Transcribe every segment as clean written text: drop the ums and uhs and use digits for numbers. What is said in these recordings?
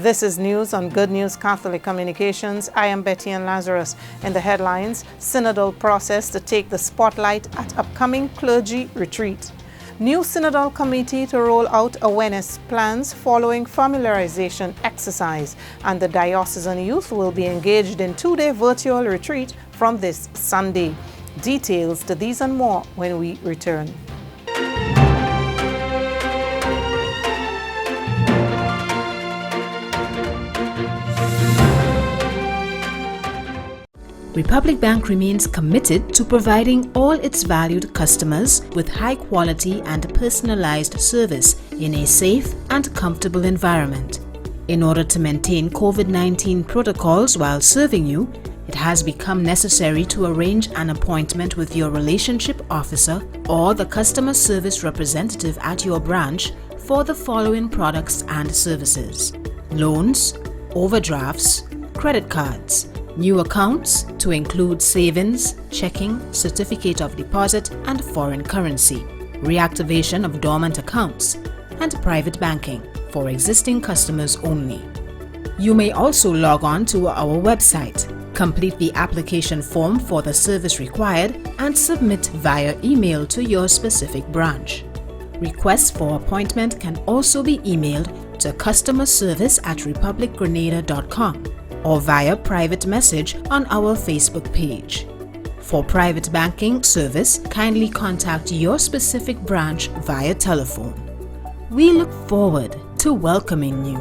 This is news on Good News Catholic Communications. I am Betty and Lazarus. In the headlines, synodal process to take the spotlight at upcoming clergy retreat. New synodal committee to roll out awareness plans following familiarization exercise. And the diocesan youth will be engaged in two-day virtual retreat from this Sunday. Details to these and more when we return. Republic Bank remains committed to providing all its valued customers with high quality and personalized service in a safe and comfortable environment. In order to maintain COVID-19 protocols while serving you, it has become necessary to arrange an appointment with your relationship officer or the customer service representative at your branch for the following products and services: loans, overdrafts, credit cards, new accounts to include savings, checking, certificate of deposit, and foreign currency, reactivation of dormant accounts, and private banking for existing customers only. You may also log on to our website, complete the application form for the service required, and submit via email to your specific branch. Requests for appointment can also be emailed to customerservice@republicgrenada.com or via private message on our Facebook page. For private banking service, kindly contact your specific branch via telephone. We look forward to welcoming you.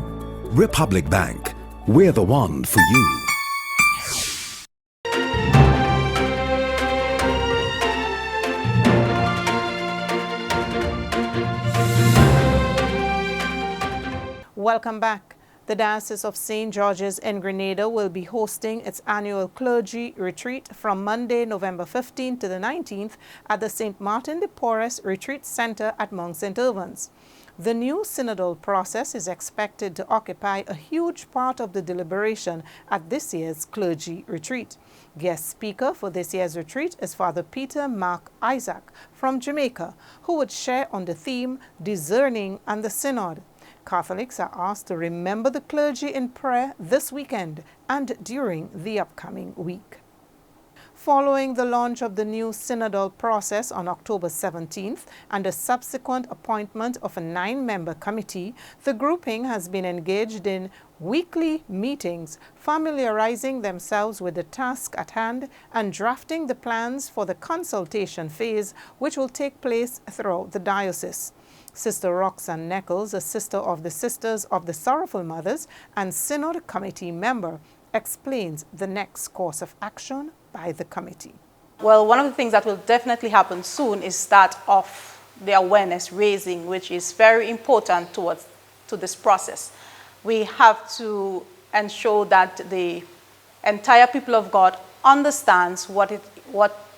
Republic Bank, we're the one for you. Welcome back. The Diocese of St. George's in Grenada will be hosting its annual clergy retreat from Monday, November 15th to the 19th at the St. Martin de Porres Retreat Center at Mount St. Irvans. The new synodal process is expected to occupy a huge part of the deliberation at this year's clergy retreat. Guest speaker for this year's retreat is Father Peter Mark Isaac from Jamaica, who would share on the theme Discerning and the Synod. Catholics are asked to remember the clergy in prayer this weekend and during the upcoming week. Following the launch of the new synodal process on October 17th and the subsequent appointment of a 9-member committee, the grouping has been engaged in weekly meetings, familiarizing themselves with the task at hand and drafting the plans for the consultation phase, which will take place throughout the diocese. Sister Roxanne Neckles, a sister of the Sisters of the Sorrowful Mothers and Synod Committee member, explains the next course of action by the committee. Well, one of the things that will definitely happen soon is that of the awareness raising, which is very important to this process. We have to ensure that the entire people of God understands what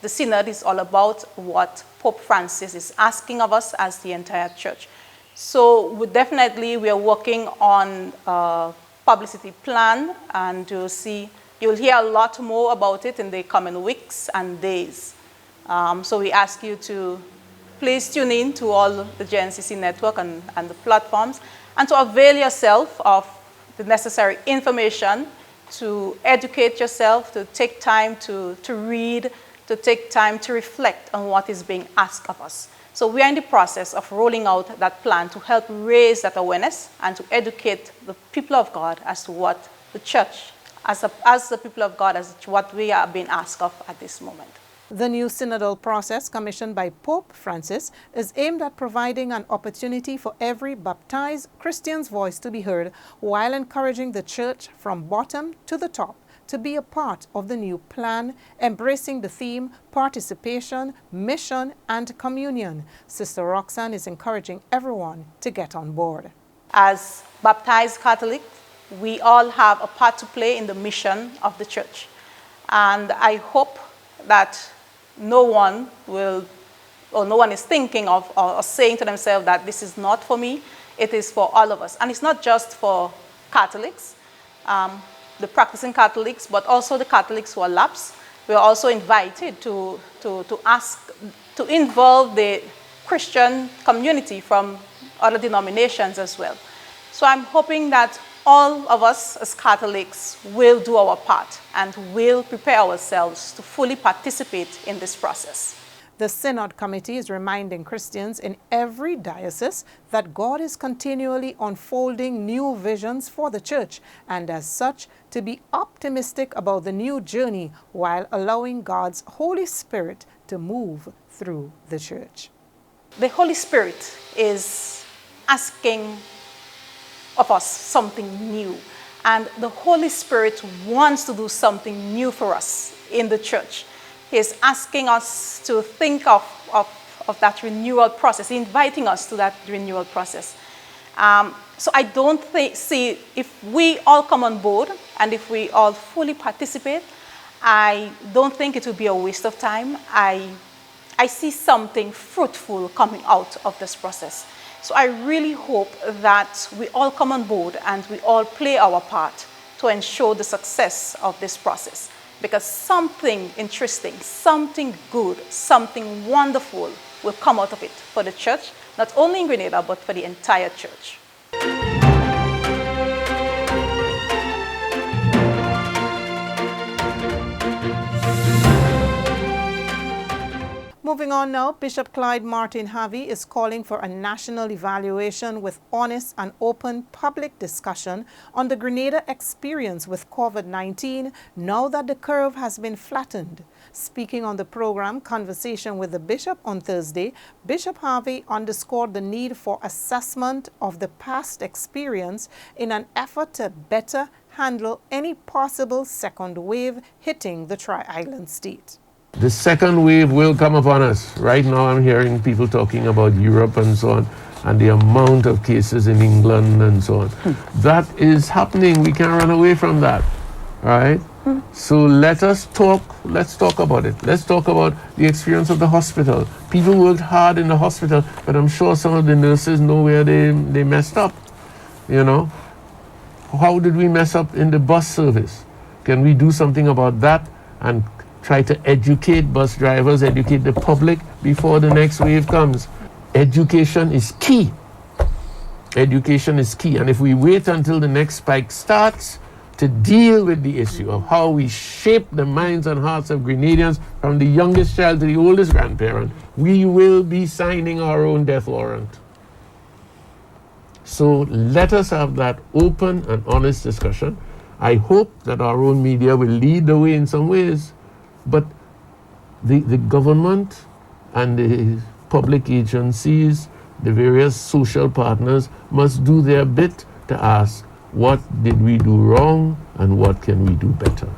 the Synod is all about, what Pope Francis is asking of us as the entire church. So we are working on a publicity plan, and you'll hear a lot more about it in the coming weeks and days. So we ask you to please tune in to all the GNCC network and the platforms, and to avail yourself of the necessary information, to educate yourself, to take time to read, to take time to reflect on what is being asked of us. So we are in the process of rolling out that plan to help raise that awareness and to educate the people of God as to what the church, as the people of God, as what we are being asked of at this moment. The new synodal process, commissioned by Pope Francis, is aimed at providing an opportunity for every baptized Christian's voice to be heard, while encouraging the church from bottom to the top to be a part of the new plan, embracing the theme participation, mission, and communion. Sister Roxanne is encouraging everyone to get on board. as baptized Catholics, we all have a part to play in the mission of the church. And I hope that no one is thinking of or saying to themselves that this is not for me. It is for all of us. And it's not just for Catholics, the practicing Catholics, but also the Catholics who are lapsed. We are also invited to involve the Christian community from other denominations as well. So I'm hoping that all of us as Catholics will do our part and will prepare ourselves to fully participate in this process. The Synod Committee is reminding Christians in every diocese that God is continually unfolding new visions for the church, and as such, to be optimistic about the new journey while allowing God's Holy Spirit to move through the church. The Holy Spirit is asking of us something new, and the Holy Spirit wants to do something new for us in the church. He's asking us to think of that renewal process, inviting us to that renewal process. So I don't see, if we all come on board and if we all fully participate, I don't think it will be a waste of time. I see something fruitful coming out of this process. So I really hope that we all come on board and we all play our part to ensure the success of this process. Because something interesting, something good, something wonderful will come out of it for the church, not only in Grenada, but for the entire church. Moving on now, Bishop Clyde Martin Harvey is calling for a national evaluation with honest and open public discussion on the Grenada experience with COVID-19 now that the curve has been flattened. Speaking on the program Conversation with the Bishop on Thursday, Bishop Harvey underscored the need for assessment of the past experience in an effort to better handle any possible second wave hitting the Tri-Island state. The second wave will come upon us. Right now I'm hearing people talking about Europe and so on, and the amount of cases in England and so on. That is happening. We can't run away from that. Right? So let's talk about it. Let's talk about the experience of the hospital. People worked hard in the hospital, but I'm sure some of the nurses know where they messed up. You know? How did we mess up in the bus service? Can we do something about that and try to educate bus drivers, educate the public before the next wave comes? Education is key. Education is key. And if we wait until the next spike starts to deal with the issue of how we shape the minds and hearts of Grenadians from the youngest child to the oldest grandparent, we will be signing our own death warrant. So let us have that open and honest discussion. I hope that our own media will lead the way in some ways, but the government and the public agencies, the various social partners must do their bit to ask, what did we do wrong and what can we do better?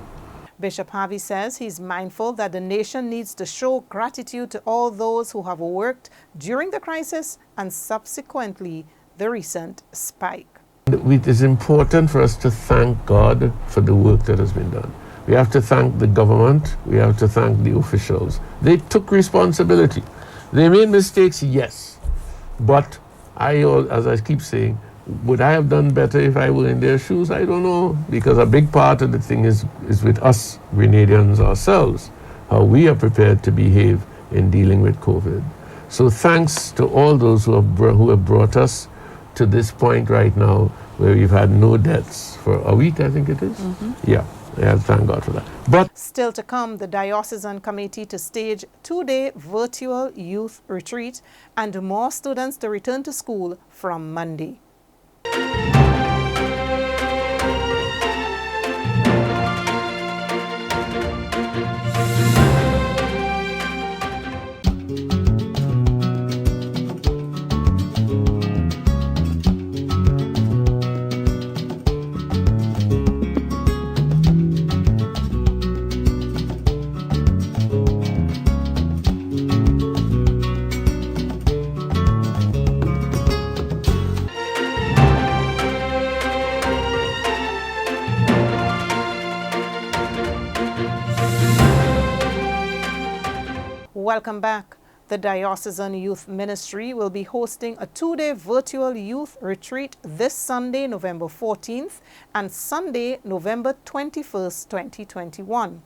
Bishop Harvey says he's mindful that the nation needs to show gratitude to all those who have worked during the crisis and subsequently the recent spike. It is important for us to thank God for the work that has been done. We have to thank the government. We have to thank the officials. They took responsibility. They made mistakes, yes. But as I keep saying, would I have done better if I were in their shoes? I don't know, because a big part of the thing is with us Grenadians ourselves, how we are prepared to behave in dealing with COVID. So thanks to all those who have brought us to this point right now where we've had no deaths for a week, I think it is. Yeah, thank God for that. But still to come, the Diocesan Committee to stage 2-day virtual youth retreat and more students to return to school from Monday. Welcome back. The Diocesan Youth Ministry will be hosting a 2-day virtual youth retreat this Sunday, November 14th and Sunday, November 21st, 2021.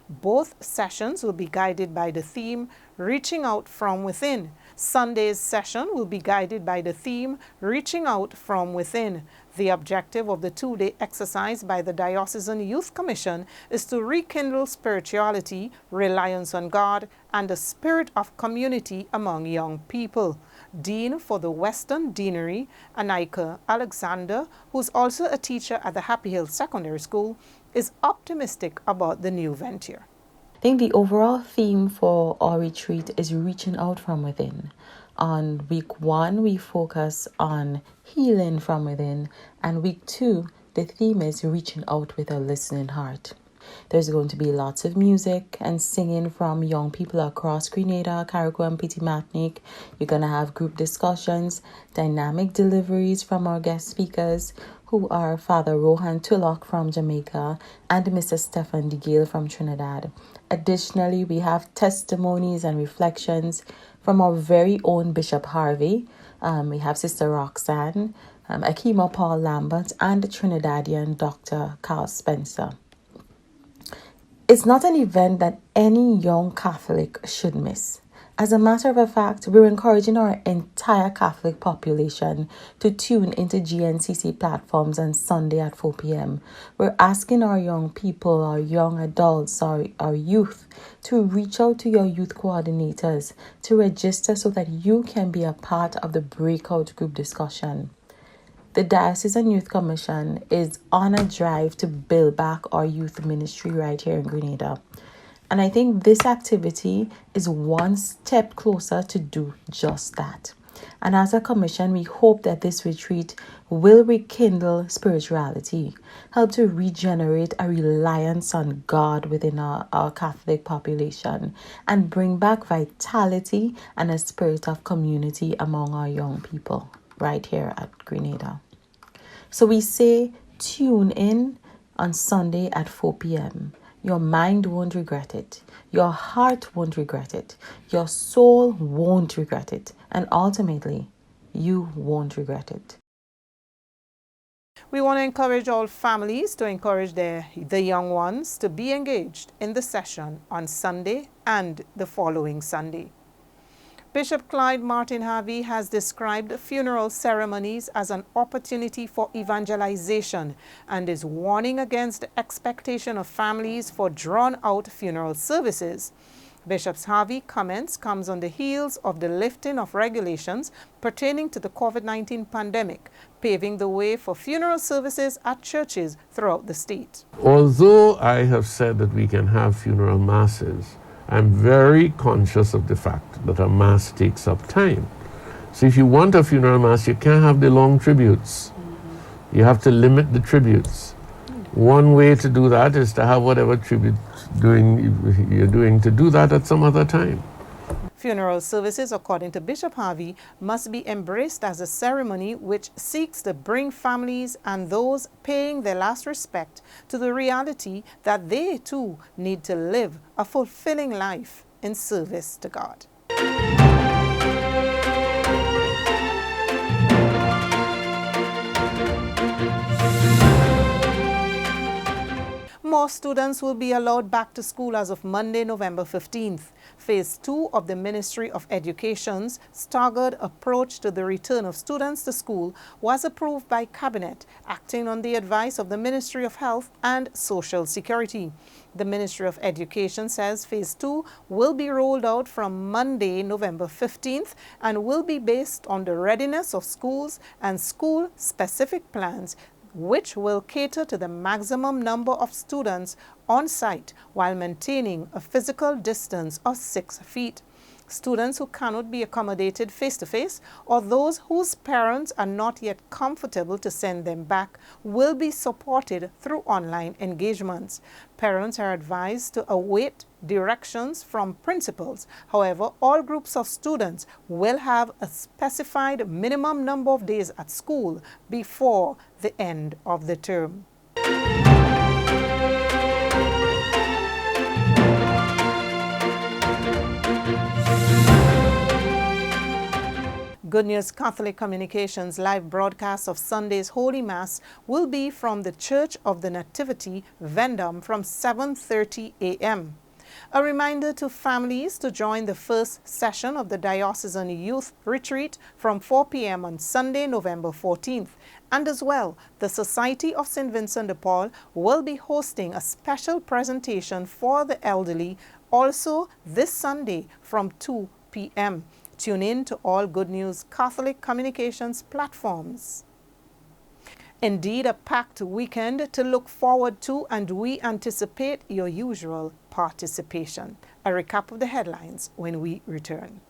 Both sessions will be guided by the theme, Reaching Out from Within. Sunday's session will be guided by the theme, Reaching Out from Within. The objective of the 2-day exercise by the Diocesan Youth Commission is to rekindle spirituality, reliance on God, and the spirit of community among young people. Dean for the Western Deanery, Anika Alexander, who's also a teacher at the Happy Hill Secondary School, is optimistic about the new venture. I think the overall theme for our retreat is reaching out from within. On week 1, we focus on healing from within, and week 2, the theme is reaching out with a listening heart. There's going to be lots of music and singing from young people across Grenada, Carriacou, and Petit Martinique. You're going to have group discussions, dynamic deliveries from our guest speakers, who are Father Rohan Tulloch from Jamaica and Mr. Stephen DeGale from Trinidad. Additionally, we have testimonies and reflections from our very own Bishop Harvey. We have Sister Roxanne, Akima Paul Lambert, and the Trinidadian Dr. Carl Spencer. It's not an event that any young Catholic should miss. As a matter of fact, we're encouraging our entire Catholic population to tune into GNCC platforms on Sunday at 4 p.m. We're asking our young people, our young adults, our youth to reach out to your youth coordinators to register so that you can be a part of the breakout group discussion. The Diocesan Youth Commission is on a drive to build back our youth ministry right here in Grenada. And I think this activity is one step closer to do just that. And as a commission, we hope that this retreat will rekindle spirituality, help to regenerate a reliance on God within our Catholic population, and bring back vitality and a spirit of community among our young people right here at Grenada. So we say tune in on Sunday at 4 p.m. Your mind won't regret it. Your heart won't regret it. Your soul won't regret it. And ultimately, you won't regret it. We want to encourage all families to encourage the young ones to be engaged in the session on Sunday and the following Sunday. Bishop Clyde Martin Harvey has described funeral ceremonies as an opportunity for evangelization and is warning against the expectation of families for drawn-out funeral services. Bishop Harvey comments comes on the heels of the lifting of regulations pertaining to the COVID-19 pandemic, paving the way for funeral services at churches throughout the state. Although I have said that we can have funeral masses, I'm very conscious of the fact that a mass takes up time. So if you want a funeral mass, you can't have the long tributes. You have to limit the tributes. One way to do that is to have whatever tribute you're doing to do that at some other time. Funeral services, according to Bishop Harvey, must be embraced as a ceremony which seeks to bring families and those paying their last respect to the reality that they too need to live a fulfilling life in service to God. More students will be allowed back to school as of Monday, November 15th. Phase 2 of the Ministry of Education's staggered approach to the return of students to school was approved by Cabinet, acting on the advice of the Ministry of Health and Social Security. The Ministry of Education says Phase 2 will be rolled out from Monday, November 15th, and will be based on the readiness of schools and school-specific plans, which will cater to the maximum number of students on site while maintaining a physical distance of 6 feet. Students who cannot be accommodated face-to-face or those whose parents are not yet comfortable to send them back will be supported through online engagements. Parents are advised to await directions from principals. However, all groups of students will have a specified minimum number of days at school before the end of the term. Good News Catholic Communications live broadcast of Sunday's Holy Mass will be from the Church of the Nativity, Vendome, from 7:30 a.m. A reminder to families to join the first session of the Diocesan Youth Retreat from 4 p.m. on Sunday, November 14th. And as well, the Society of St. Vincent de Paul will be hosting a special presentation for the elderly also this Sunday from 2 p.m. Tune in to all Good News Catholic Communications platforms. Indeed, a packed weekend to look forward to, and we anticipate your usual participation. A recap of the headlines when we return.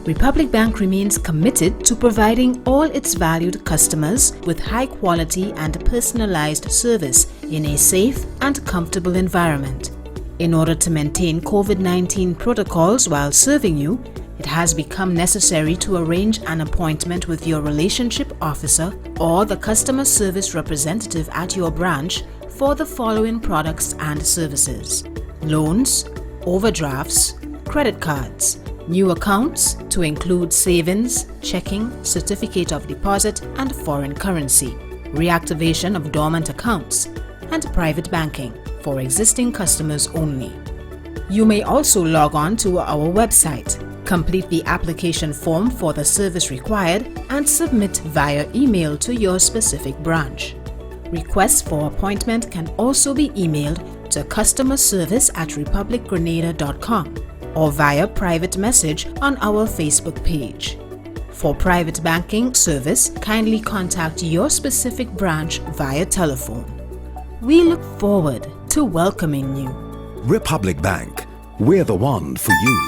Republic Bank remains committed to providing all its valued customers with high quality and personalized service in a safe and comfortable environment. In order to maintain COVID-19 protocols while serving you, it has become necessary to arrange an appointment with your relationship officer or the customer service representative at your branch for the following products and services: loans, overdrafts, credit cards, new accounts to include savings, checking, certificate of deposit, and foreign currency, reactivation of dormant accounts, and private banking for existing customers only. You may also log on to our website, complete the application form for the service required, and submit via email to your specific branch. Requests for appointment can also be emailed to customerservice@republicgrenada.com or via private message on our Facebook page. For private banking service, kindly contact your specific branch via telephone. We look forward to welcoming you. Republic Bank, we're the one for you.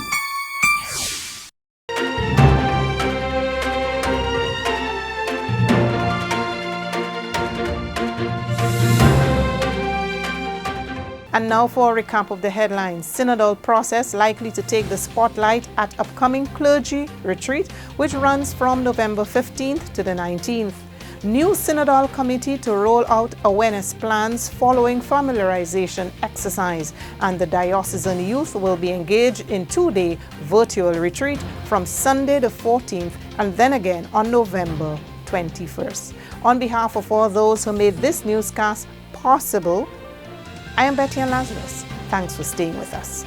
And now for a recap of the headlines. Synodal process likely to take the spotlight at upcoming clergy retreat, which runs from November 15th to the 19th. New Synodal committee to roll out awareness plans following familiarization exercise. And the diocesan youth will be engaged in 2-day virtual retreat from Sunday the 14th and then again on November 21st. On behalf of all those who made this newscast possible, I am Betty Lazarus. Thanks for staying with us.